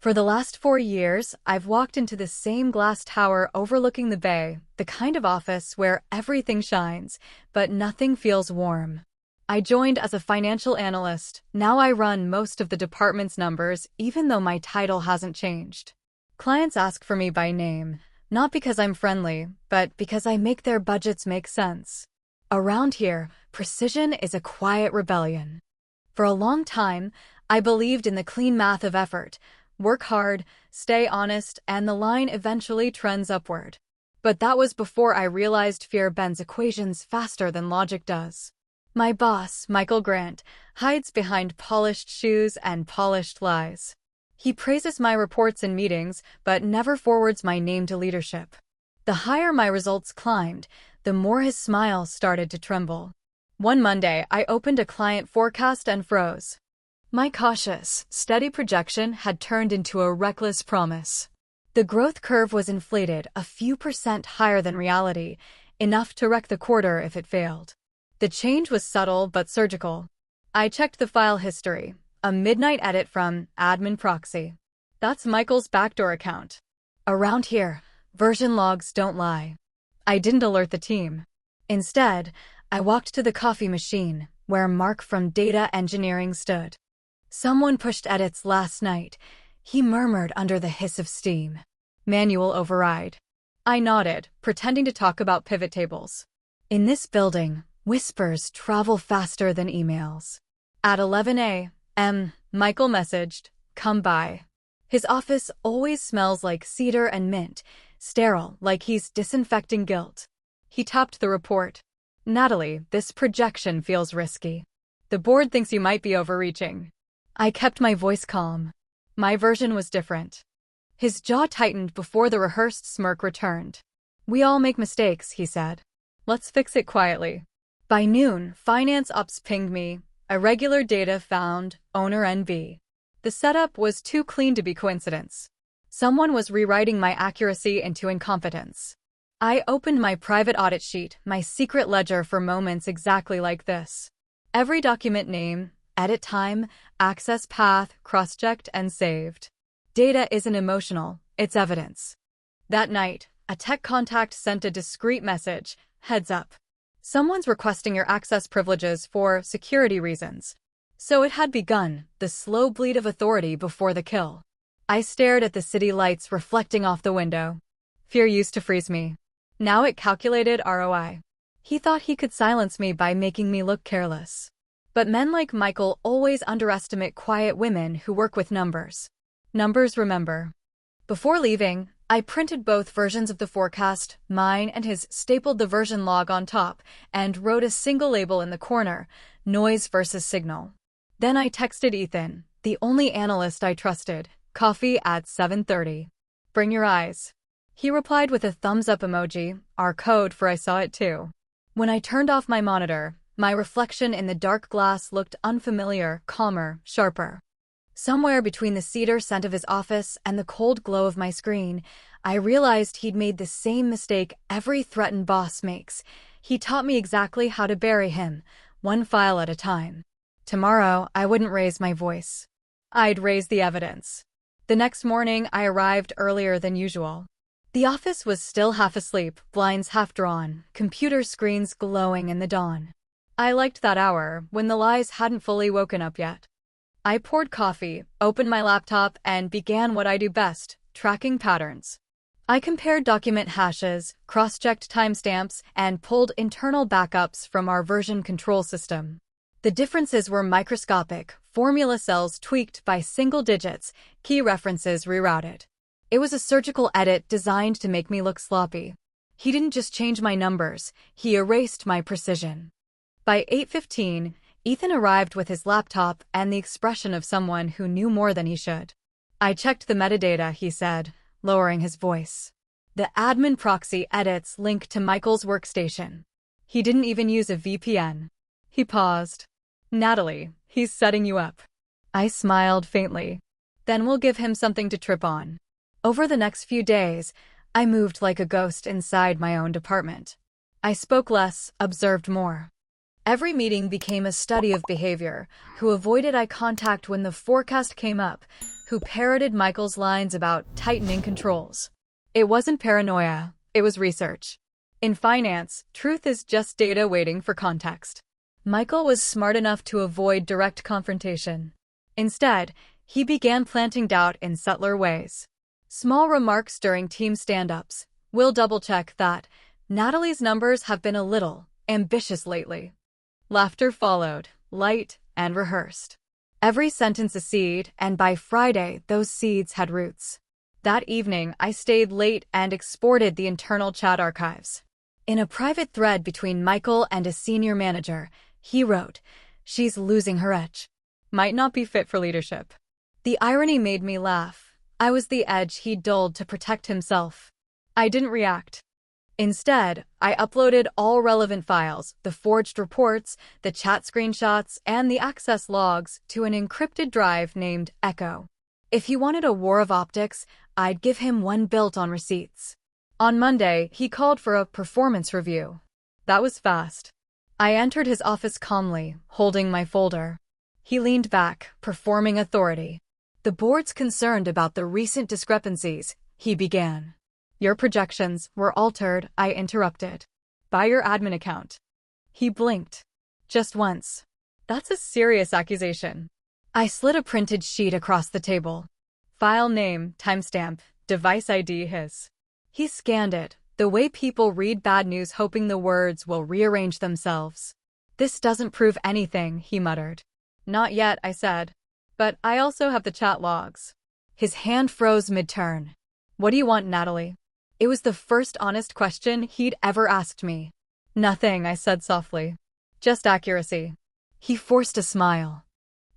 For the last 4 years, I've walked into the same glass tower overlooking the bay, the kind of office where everything shines, but nothing feels warm. I joined as a financial analyst. Now I run most of the department's numbers, even though my title hasn't changed. Clients ask for me by name, not because I'm friendly, but because I make their budgets make sense. Around here, precision is a quiet rebellion. For a long time, I believed in the clean math of effort. Work hard, stay honest, and the line eventually trends upward. But that was before I realized fear bends equations faster than logic does. My boss, Michael Grant, hides behind polished shoes and polished lies. He praises my reports in meetings, but never forwards my name to leadership. The higher my results climbed, the more his smile started to tremble. One Monday, I opened a client forecast and froze. My cautious, steady projection had turned into a reckless promise. The growth curve was inflated a few percent higher than reality, enough to wreck the quarter if it failed. The change was subtle but surgical. I checked the file history, a midnight edit from admin proxy. That's Michael's backdoor account. Around here, version logs don't lie. I didn't alert the team. Instead, I walked to the coffee machine, where Mark from data engineering stood. Someone pushed edits last night, he murmured under the hiss of steam. Manual override. I nodded, pretending to talk about pivot tables. In this building, whispers travel faster than emails. At 11 a.m., Michael messaged, "Come by." His office always smells like cedar and mint, sterile, like he's disinfecting guilt. He topped the report. "Natalie, this projection feels risky. The board thinks you might be overreaching." I kept my voice calm. My version was different. His jaw tightened before the rehearsed smirk returned. "We all make mistakes," he said. "Let's fix it quietly." By noon, finance ops pinged me, irregular data found, owner NB. The setup was too clean to be coincidence. Someone was rewriting my accuracy into incompetence. I opened my private audit sheet, my secret ledger for moments exactly like this. Every document name, edit time, access path, cross-checked and saved. Data isn't emotional, it's evidence. That night, a tech contact sent a discreet message, "Heads up. Someone's requesting your access privileges for security reasons." So it had begun, the slow bleed of authority before the kill. I stared at the city lights reflecting off the window. Fear used to freeze me. Now it calculated ROI. He thought he could silence me by making me look careless. But men like Michael always underestimate quiet women who work with numbers. Numbers remember. Before leaving, I printed both versions of the forecast, mine and his, stapled the version log on top, and wrote a single label in the corner, noise versus signal. Then I texted Ethan, the only analyst I trusted, "Coffee at 7:30. Bring your eyes." He replied with a thumbs-up emoji, our code for I saw it too. When I turned off my monitor, my reflection in the dark glass looked unfamiliar, calmer, sharper. Somewhere between the cedar scent of his office and the cold glow of my screen, I realized he'd made the same mistake every threatened boss makes. He taught me exactly how to bury him, one file at a time. Tomorrow, I wouldn't raise my voice. I'd raise the evidence. The next morning, I arrived earlier than usual. The office was still half asleep, blinds half drawn, computer screens glowing in the dawn. I liked that hour, when the lies hadn't fully woken up yet. I poured coffee, opened my laptop, and began what I do best, tracking patterns. I compared document hashes, cross-checked timestamps, and pulled internal backups from our version control system. The differences were microscopic, formula cells tweaked by single digits, key references rerouted. It was a surgical edit designed to make me look sloppy. He didn't just change my numbers, he erased my precision. By 8:15, Ethan arrived with his laptop and the expression of someone who knew more than he should. "I checked the metadata," he said, lowering his voice. "The admin proxy edits link to Michael's workstation. He didn't even use a VPN." He paused. "Natalie, he's setting you up." I smiled faintly. "Then we'll give him something to trip on." Over the next few days, I moved like a ghost inside my own department. I spoke less, observed more. Every meeting became a study of behavior, who avoided eye contact when the forecast came up, who parroted Michael's lines about tightening controls. It wasn't paranoia, it was research. In finance, truth is just data waiting for context. Michael was smart enough to avoid direct confrontation. Instead, he began planting doubt in subtler ways. Small remarks during team stand-ups. "We'll double-check that. Natalie's numbers have been a little ambitious lately." Laughter followed, light and rehearsed. Every sentence a seed, and by Friday, those seeds had roots. That evening, I stayed late and exported the internal chat archives. In a private thread between Michael and a senior manager, he wrote, "She's losing her edge. Might not be fit for leadership." The irony made me laugh. I was the edge he dulled to protect himself. I didn't react. Instead, I uploaded all relevant files, the forged reports, the chat screenshots, and the access logs, to an encrypted drive named Echo. If he wanted a war of optics, I'd give him one built on receipts. On Monday, he called for a performance review. That was fast. I entered his office calmly, holding my folder. He leaned back, performing authority. "The board's concerned about the recent discrepancies," he began. "Your projections were altered," I interrupted. "By your admin account." He blinked. "Just once." "That's a serious accusation." I slid a printed sheet across the table. File name, timestamp, device ID his. He scanned it, the way people read bad news hoping the words will rearrange themselves. "This doesn't prove anything," he muttered. "Not yet," I said. "But I also have the chat logs." His hand froze mid-turn. "What do you want, Natalie?" It was the first honest question he'd ever asked me. "Nothing," I said softly. "Just accuracy." He forced a smile.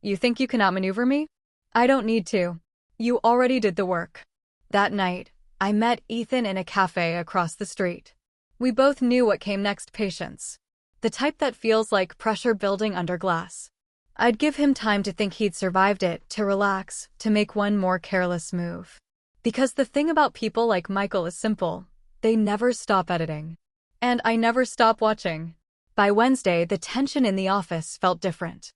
"You think you can outmaneuver me?" "I don't need to. You already did the work." That night, I met Ethan in a cafe across the street. We both knew what came next: patience. The type that feels like pressure building under glass. I'd give him time to think he'd survived it, to relax, to make one more careless move. Because the thing about people like Michael is simple: they never stop editing. And I never stop watching. By Wednesday, the tension in the office felt different.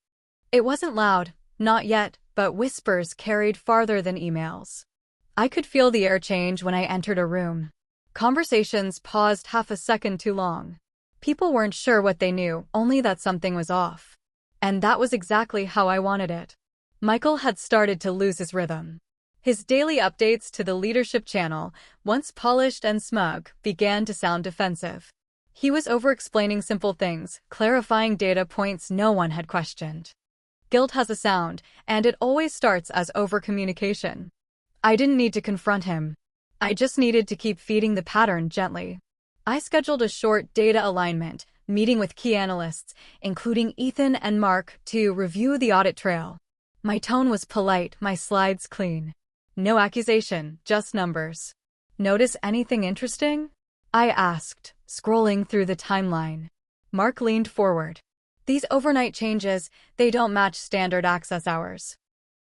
It wasn't loud, not yet, but whispers carried farther than emails. I could feel the air change when I entered a room. Conversations paused half a second too long. People weren't sure what they knew, only that something was off. And that was exactly how I wanted it. Michael had started to lose his rhythm. His daily updates to the leadership channel, once polished and smug, began to sound defensive. He was over-explaining simple things, clarifying data points no one had questioned. Guilt has a sound, and it always starts as over-communication. I didn't need to confront him. I just needed to keep feeding the pattern gently. I scheduled a short data alignment meeting with key analysts, including Ethan and Mark, to review the audit trail. My tone was polite, my slides clean. No accusation, just numbers. "Notice anything interesting?" I asked, scrolling through the timeline. Mark leaned forward. "These overnight changes, they don't match standard access hours."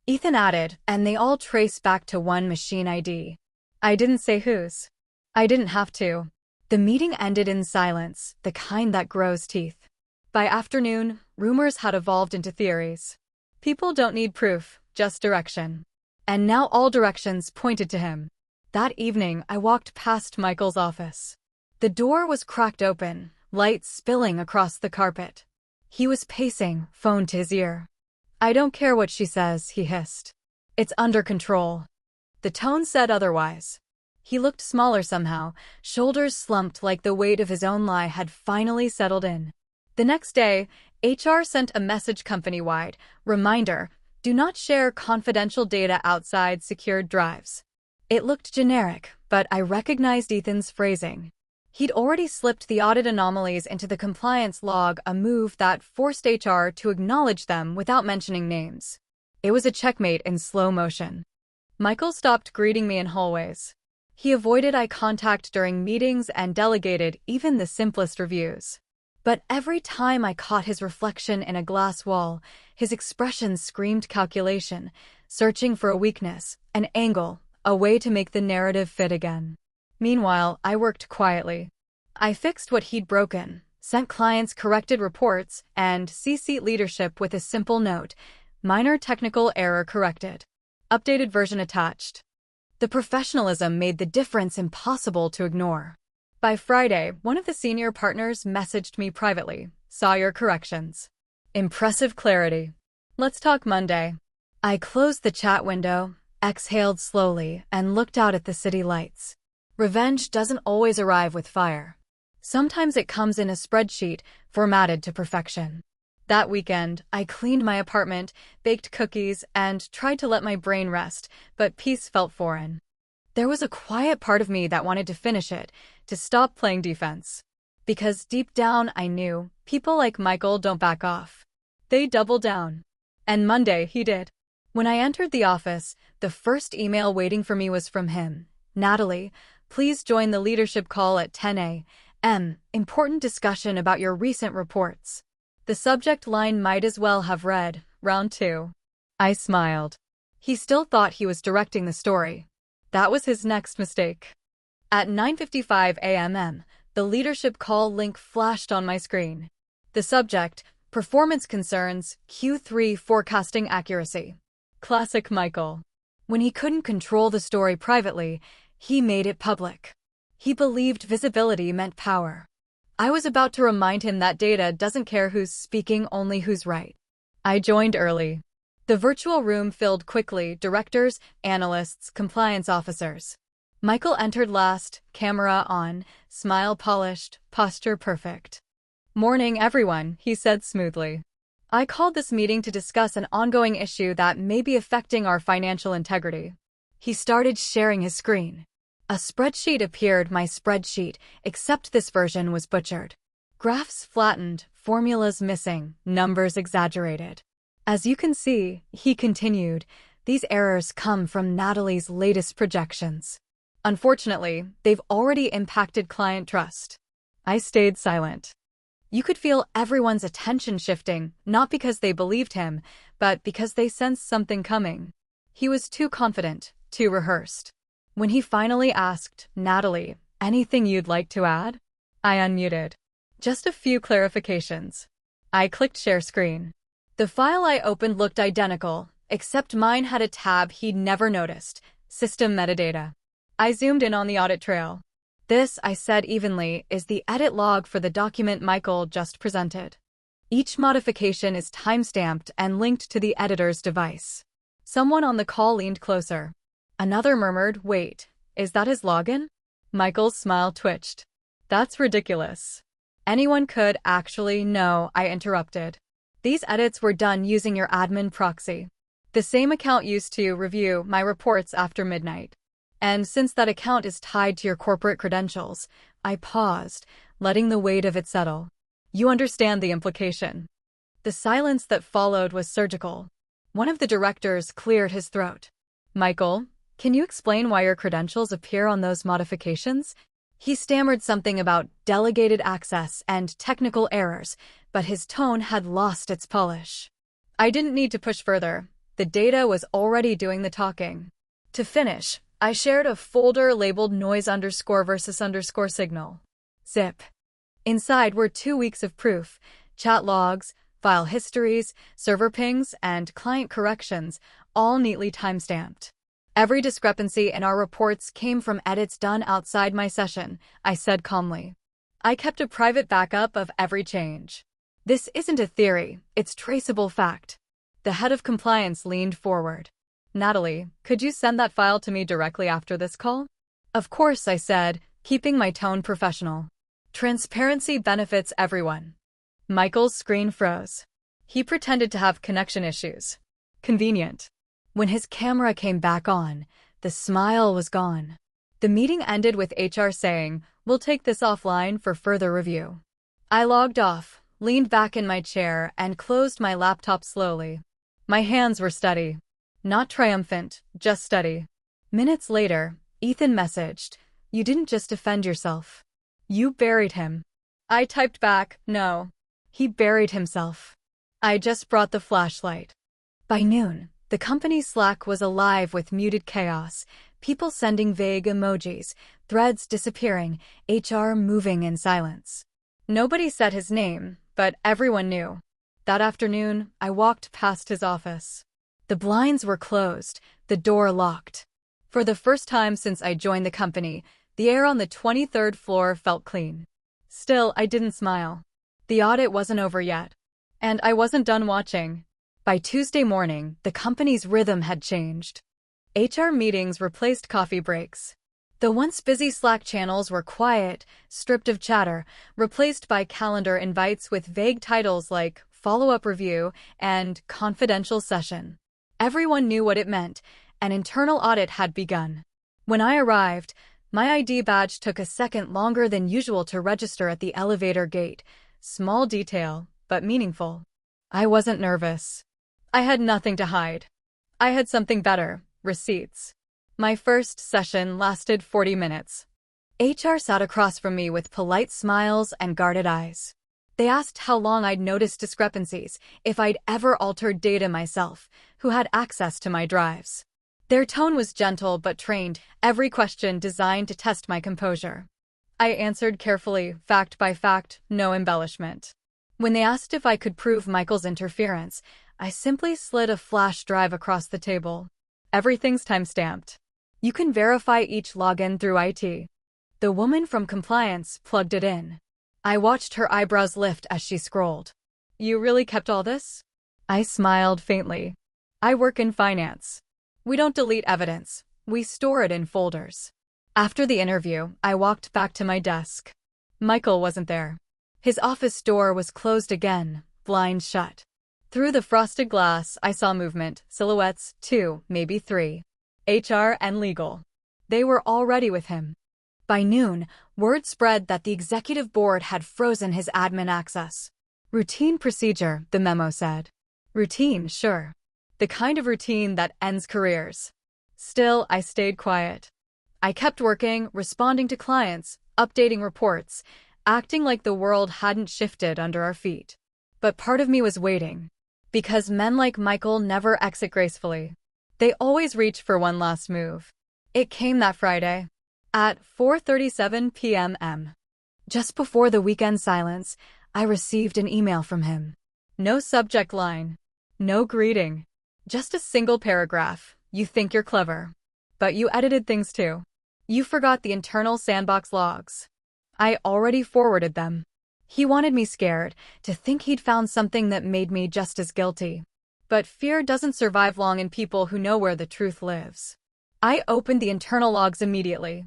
Ethan added, "And they all trace back to one machine ID." I didn't say whose. I didn't have to. The meeting ended in silence, the kind that grows teeth. By afternoon, rumors had evolved into theories. People don't need proof, just direction. And now all directions pointed to him. That evening, I walked past Michael's office. The door was cracked open, light spilling across the carpet. He was pacing, phone to his ear. "I don't care what she says," he hissed. "It's under control." The tone said otherwise. He looked smaller somehow, shoulders slumped like the weight of his own lie had finally settled in. The next day, HR sent a message company-wide: "Reminder, do not share confidential data outside secured drives." It looked generic, but I recognized Ethan's phrasing. He'd already slipped the audit anomalies into the compliance log, a move that forced HR to acknowledge them without mentioning names. It was a checkmate in slow motion. Michael stopped greeting me in hallways. He avoided eye contact during meetings and delegated even the simplest reviews. But every time I caught his reflection in a glass wall, his expression screamed calculation, searching for a weakness, an angle, a way to make the narrative fit again. Meanwhile, I worked quietly. I fixed what he'd broken, sent clients corrected reports, and CC'd leadership with a simple note: "Minor technical error corrected." Updated version attached. The professionalism made the difference impossible to ignore. By Friday, one of the senior partners messaged me privately. Saw your corrections. Impressive clarity. Let's talk Monday. I closed the chat window, exhaled slowly, and looked out at the city lights. Revenge doesn't always arrive with fire. Sometimes it comes in a spreadsheet, formatted to perfection. That weekend, I cleaned my apartment, baked cookies, and tried to let my brain rest, but peace felt foreign. There was a quiet part of me that wanted to finish it, to stop playing defense. Because deep down, I knew, people like Michael don't back off. They double down. And Monday, he did. When I entered the office, the first email waiting for me was from him. Natalie, please join the leadership call at 10 a.m. Important discussion about your recent reports. The subject line might as well have read, Round 2. I smiled. He still thought he was directing the story. That was his next mistake. At 9:55 a.m., the leadership call link flashed on my screen. The subject, Performance Concerns, Q3 Forecasting Accuracy. Classic Michael. When he couldn't control the story privately, he made it public. He believed visibility meant power. I was about to remind him that data doesn't care who's speaking, only who's right. I joined early. The virtual room filled quickly, directors, analysts, compliance officers. Michael entered last, camera on, smile polished, posture perfect. Morning, everyone, he said smoothly. I called this meeting to discuss an ongoing issue that may be affecting our financial integrity. He started sharing his screen. A spreadsheet appeared, my spreadsheet, except this version was butchered. Graphs flattened, formulas missing, numbers exaggerated. As you can see, he continued, these errors come from Natalie's latest projections. Unfortunately, they've already impacted client trust. I stayed silent. You could feel everyone's attention shifting, not because they believed him, but because they sensed something coming. He was too confident, too rehearsed. When he finally asked, Natalie, anything you'd like to add? I unmuted. Just a few clarifications. I clicked share screen. The file I opened looked identical, except mine had a tab he'd never noticed, system metadata. I zoomed in on the audit trail. This, I said evenly, is the edit log for the document Michael just presented. Each modification is timestamped and linked to the editor's device. Someone on the call leaned closer. Another murmured, wait, is that his login? Michael's smile twitched. That's ridiculous. Anyone could actually. No, I interrupted. These edits were done using your admin proxy. The same account used to review my reports after midnight. And since that account is tied to your corporate credentials, I paused, letting the weight of it settle. You understand the implication. The silence that followed was surgical. One of the directors cleared his throat. Michael, can you explain why your credentials appear on those modifications? He stammered something about delegated access and technical errors, but his tone had lost its polish. I didn't need to push further. The data was already doing the talking. To finish, I shared a folder labeled noise_versus_signal. Zip. Inside were 2 weeks of proof, chat logs, file histories, server pings, and client corrections, all neatly timestamped. Every discrepancy in our reports came from edits done outside my session, I said calmly. I kept a private backup of every change. This isn't a theory, it's traceable fact. The head of compliance leaned forward. Natalie, could you send that file to me directly after this call? Of course, I said, keeping my tone professional. Transparency benefits everyone. Michael's screen froze. He pretended to have connection issues. Convenient. When his camera came back on, the smile was gone. The meeting ended with HR saying, we'll take this offline for further review. I logged off, leaned back in my chair, and closed my laptop slowly. My hands were steady. Not triumphant, just steady. Minutes later, Ethan messaged, you didn't just defend yourself. You buried him. I typed back, no. He buried himself. I just brought the flashlight. By noon, the company's Slack was alive with muted chaos, people sending vague emojis, threads disappearing, HR moving in silence. Nobody said his name, but everyone knew. That afternoon, I walked past his office. The blinds were closed, the door locked. For the first time since I joined the company, the air on the 23rd floor felt clean. Still, I didn't smile. The audit wasn't over yet. And I wasn't done watching. By Tuesday morning, the company's rhythm had changed. HR meetings replaced coffee breaks. The once busy Slack channels were quiet, stripped of chatter, replaced by calendar invites with vague titles like follow-up review and confidential session. Everyone knew what it meant. An internal audit had begun. When I arrived, my ID badge took a second longer than usual to register at the elevator gate. Small detail, but meaningful. I wasn't nervous. I had nothing to hide. I had something better, receipts. My first session lasted 40 minutes. HR sat across from me with polite smiles and guarded eyes. They asked how long I'd noticed discrepancies, if I'd ever altered data myself, who had access to my drives. Their tone was gentle but trained, every question designed to test my composure. I answered carefully, fact by fact, no embellishment. When they asked if I could prove Michael's interference, I simply slid a flash drive across the table. Everything's timestamped. You can verify each login through IT. The woman from compliance plugged it in. I watched her eyebrows lift as she scrolled. You really kept all this? I smiled faintly. I work in finance. We don't delete evidence. We store it in folders. After the interview, I walked back to my desk. Michael wasn't there. His office door was closed again, blinds shut. Through the frosted glass, I saw movement, silhouettes, 2, maybe 3. HR and legal. They were already with him. By noon, word spread that the executive board had frozen his admin access. Routine procedure, the memo said. Routine, sure. The kind of routine that ends careers. Still, I stayed quiet. I kept working, responding to clients, updating reports, acting like the world hadn't shifted under our feet. But part of me was waiting. Because men like Michael never exit gracefully. They always reach for one last move. It came that Friday. At 4:37 p.m. Just before the weekend silence, I received an email from him. No subject line. No greeting. Just a single paragraph. You think you're clever. But you edited things too. You forgot the internal sandbox logs. I already forwarded them. He wanted me scared, to think he'd found something that made me just as guilty. But fear doesn't survive long in people who know where the truth lives. I opened the internal logs immediately.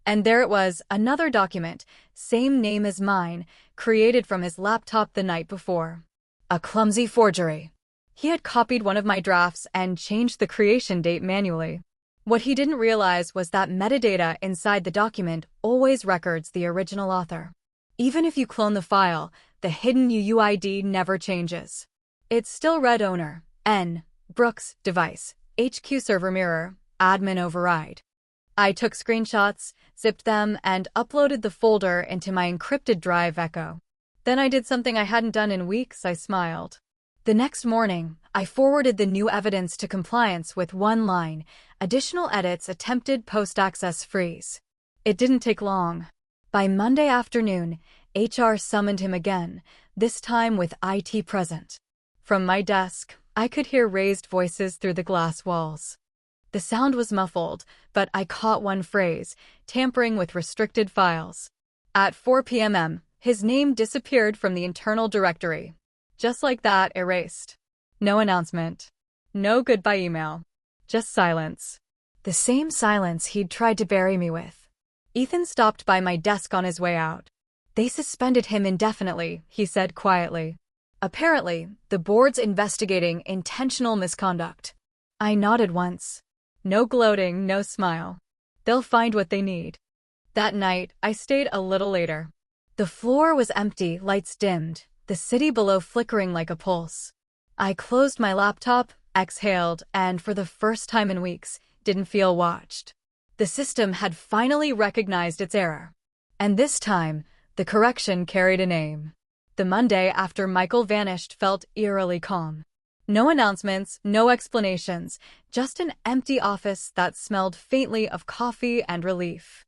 And there it was, another document, same name as mine, created from his laptop the night before. A clumsy forgery. He had copied one of my drafts and changed the creation date manually. What he didn't realize was that metadata inside the document always records the original author. Even if you clone the file, the hidden UUID never changes. It's still read owner, N, Brooks, device, HQ server mirror, admin override. I took screenshots, zipped them, and uploaded the folder into my encrypted drive Echo. Then I did something I hadn't done in weeks. I smiled. The next morning, I forwarded the new evidence to compliance with one line, additional edits attempted post-access freeze. It didn't take long. By Monday afternoon, HR summoned him again, this time with IT present. From my desk, I could hear raised voices through the glass walls. The sound was muffled, but I caught one phrase, tampering with restricted files. At 4 p.m., his name disappeared from the internal directory. Just like that, erased. No announcement. No goodbye email. Just silence. The same silence he'd tried to bury me with. Ethan stopped by my desk on his way out. They suspended him indefinitely, he said quietly. Apparently, the board's investigating intentional misconduct. I nodded once. No gloating, no smile. They'll find what they need. That night, I stayed a little later. The floor was empty, lights dimmed, the city below flickering like a pulse. I closed my laptop, exhaled, and for the first time in weeks, didn't feel watched. The system had finally recognized its error. And this time, the correction carried a name. The Monday after Michael vanished felt eerily calm. No announcements, no explanations, just an empty office that smelled faintly of coffee and relief.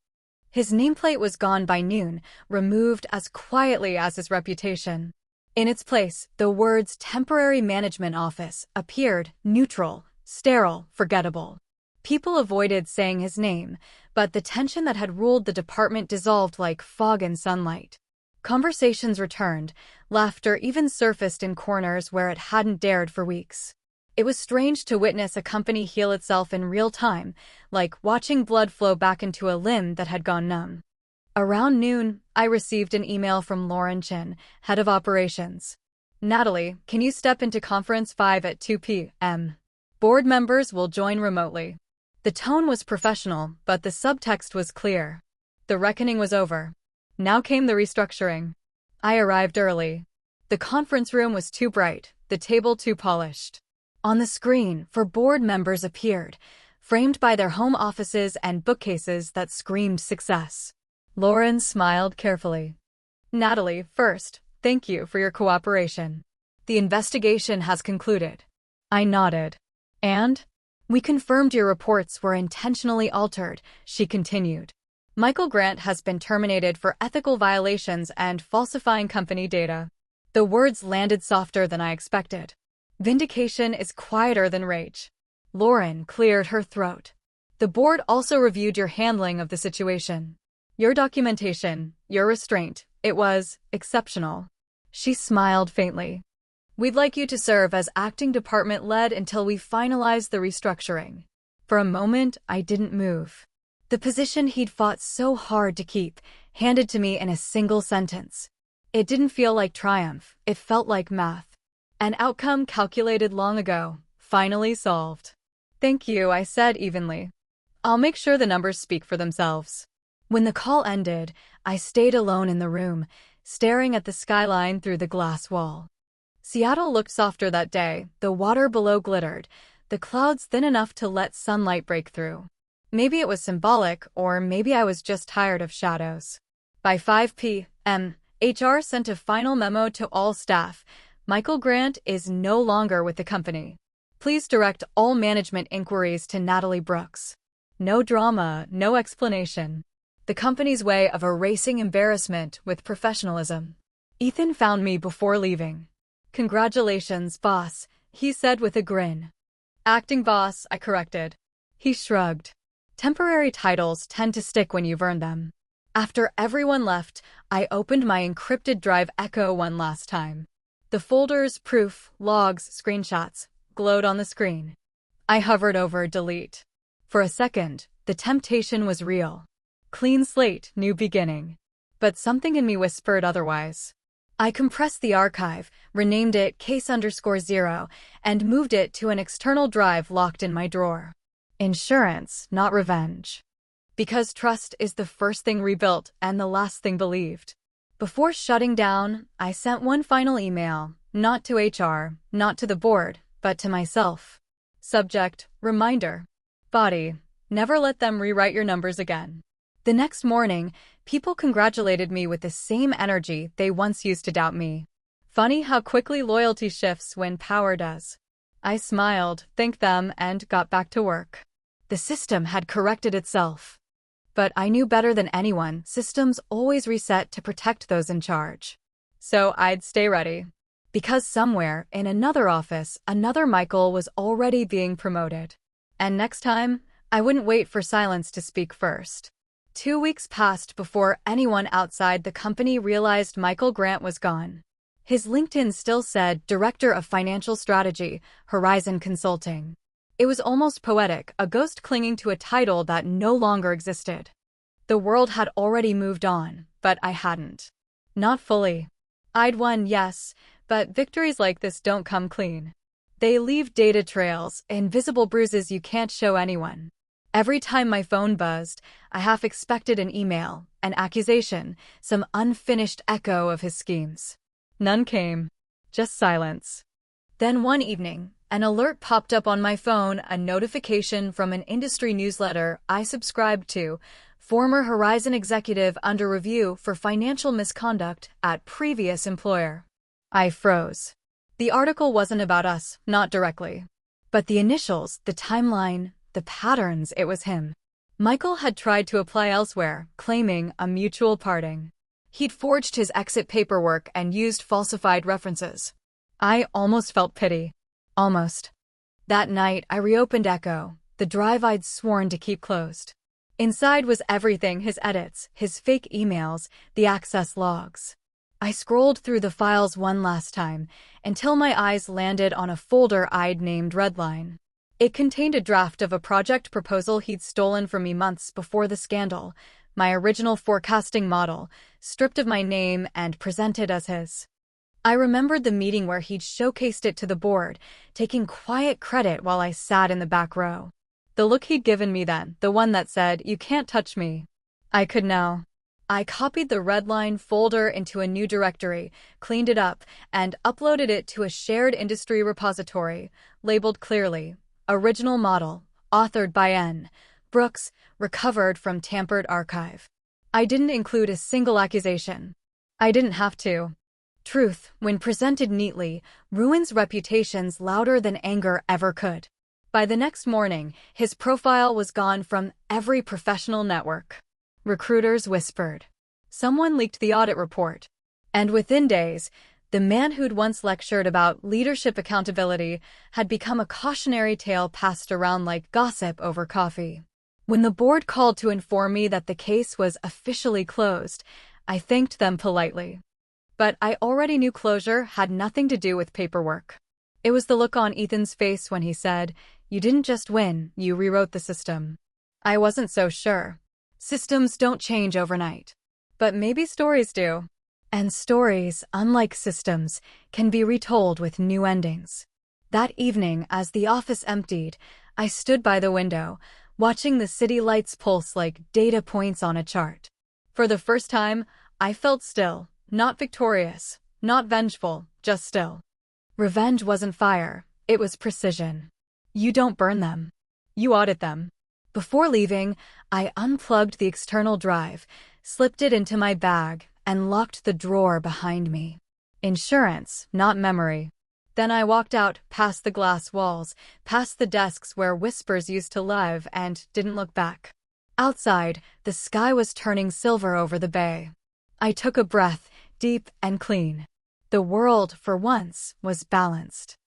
His nameplate was gone by noon, removed as quietly as his reputation. In its place, the words Temporary Management Office appeared, neutral, Sterile, forgettable. People avoided saying his name, but the tension that had ruled the department dissolved like fog in sunlight. Conversations returned, laughter even surfaced in corners where it hadn't dared for weeks. It was strange to witness a company heal itself in real time, like watching blood flow back into a limb that had gone numb. Around noon, I received an email from Lauren Chin, head of operations. Natalie, can you step into conference 5 at 2 p.m.? Board members will join remotely. The tone was professional, but the subtext was clear. The reckoning was over. Now came the restructuring. I arrived early. The conference room was too bright, the table too polished. On the screen, four board members appeared, framed by their home offices and bookcases that screamed success. Lauren smiled carefully. Natalie, first, thank you for your cooperation. The investigation has concluded. I nodded. And? We confirmed your reports were intentionally altered, she continued. Michael Grant has been terminated for ethical violations and falsifying company data. The words landed softer than I expected. Vindication is quieter than rage. Lauren cleared her throat. The board also reviewed your handling of the situation. Your documentation, your restraint, it was exceptional. She smiled faintly. We'd like you to serve as acting department lead until we finalize the restructuring. For a moment, I didn't move. The position he'd fought so hard to keep, handed to me in a single sentence. It didn't feel like triumph, it felt like math. An outcome calculated long ago, finally solved. Thank you, I said evenly. I'll make sure the numbers speak for themselves. When the call ended, I stayed alone in the room, staring at the skyline through the glass wall. Seattle looked softer that day, the water below glittered, the clouds thin enough to let sunlight break through. Maybe it was symbolic, or maybe I was just tired of shadows. By 5 p.m., HR sent a final memo to all staff. Michael Grant is no longer with the company. Please direct all management inquiries to Natalie Brooks. No drama, no explanation. The company's way of erasing embarrassment with professionalism. Ethan found me before leaving. Congratulations, boss, he said with a grin. Acting boss, I corrected. He shrugged. Temporary titles tend to stick when you've earned them. After everyone left, I opened my encrypted drive Echo one last time. The folders, proof, logs, screenshots, glowed on the screen. I hovered over delete. For a second, the temptation was real. Clean slate, new beginning. But something in me whispered otherwise. I compressed the archive, renamed it case_0, and moved it to an external drive locked in my drawer. Insurance, not revenge. Because trust is the first thing rebuilt and the last thing believed. Before shutting down, I sent one final email, not to HR, not to the board, but to myself. Subject, reminder. Body, never let them rewrite your numbers again. The next morning, people congratulated me with the same energy they once used to doubt me. Funny how quickly loyalty shifts when power does. I smiled, thanked them, and got back to work. The system had corrected itself. But I knew better than anyone, systems always reset to protect those in charge. So I'd stay ready. Because somewhere, in another office, another Michael was already being promoted. And next time, I wouldn't wait for silence to speak first. 2 weeks passed before anyone outside the company realized Michael Grant was gone. His LinkedIn still said Director of Financial Strategy, Horizon Consulting. It was almost poetic, a ghost clinging to a title that no longer existed. The world had already moved on, but I hadn't. Not fully. I'd won, yes, but victories like this don't come clean. They leave data trails, invisible bruises you can't show anyone. Every time my phone buzzed, I half expected an email, an accusation, some unfinished echo of his schemes. None came. Just silence. Then one evening, an alert popped up on my phone, a notification from an industry newsletter I subscribed to, former Horizon executive under review for financial misconduct at previous employer. I froze. The article wasn't about us, not directly. But the initials, the timeline, the patterns, it was him. Michael had tried to apply elsewhere, claiming a mutual parting. He'd forged his exit paperwork and used falsified references. I almost felt pity. Almost. That night, I reopened Echo, the drive I'd sworn to keep closed. Inside was everything: his edits, his fake emails, the access logs. I scrolled through the files one last time, until my eyes landed on a folder I'd named Redline. It contained a draft of a project proposal he'd stolen from me months before the scandal, my original forecasting model, stripped of my name and presented as his. I remembered the meeting where he'd showcased it to the board, taking quiet credit while I sat in the back row. The look he'd given me then, the one that said, "You can't touch me." I could now. I copied the Redline folder into a new directory, cleaned it up, and uploaded it to a shared industry repository, labeled clearly, "Original Model, authored by N. Brooks, recovered from tampered archive." I didn't include a single accusation. I didn't have to. Truth, when presented neatly, ruins reputations louder than anger ever could. By the next morning, his profile was gone from every professional network. Recruiters whispered. Someone leaked the audit report. And within days, the man who'd once lectured about leadership accountability had become a cautionary tale passed around like gossip over coffee. When the board called to inform me that the case was officially closed, I thanked them politely. But I already knew closure had nothing to do with paperwork. It was the look on Ethan's face when he said, "You didn't just win, you rewrote the system." I wasn't so sure. Systems don't change overnight. But maybe stories do. And stories, unlike systems, can be retold with new endings. That evening, as the office emptied, I stood by the window, watching the city lights pulse like data points on a chart. For the first time, I felt still, not victorious, not vengeful, just still. Revenge wasn't fire, it was precision. You don't burn them. You audit them. Before leaving, I unplugged the external drive, slipped it into my bag, and locked the drawer behind me. Insurance, not memory. Then I walked out, past the glass walls, past the desks where whispers used to live, and didn't look back. Outside, the sky was turning silver over the bay. I took a breath, deep and clean. The world, for once, was balanced.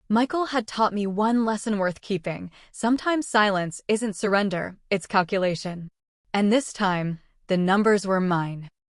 Michael had taught me one lesson worth keeping. Sometimes silence isn't surrender, it's calculation. And this time, the numbers were mine.